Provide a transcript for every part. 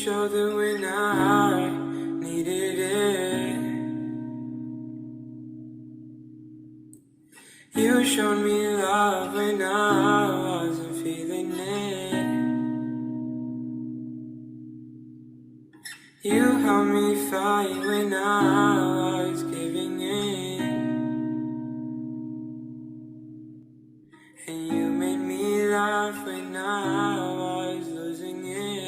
shoulder when I needed it. You showed me love when I wasn't feeling it. You helped me fight when I was giving in. And you made me laugh when I was losing it.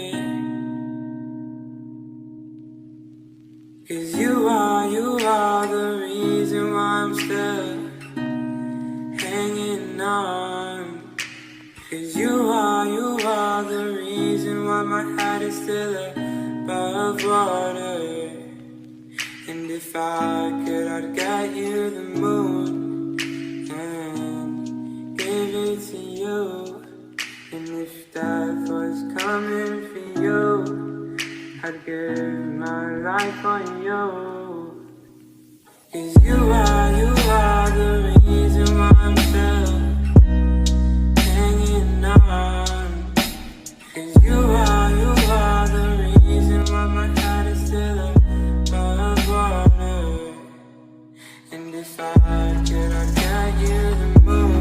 'Cause you are the reason why I'm still hanging on. 'Cause you are the reason why my head is still above water. And if I could, I'd get you the moon and give it to you. And if death was coming for you, I'd give my life on you. 'Cause you are the reason why I'm still hanging on. 'Cause you are the reason why my heart is still above water. And if I could, I'd get you the moon.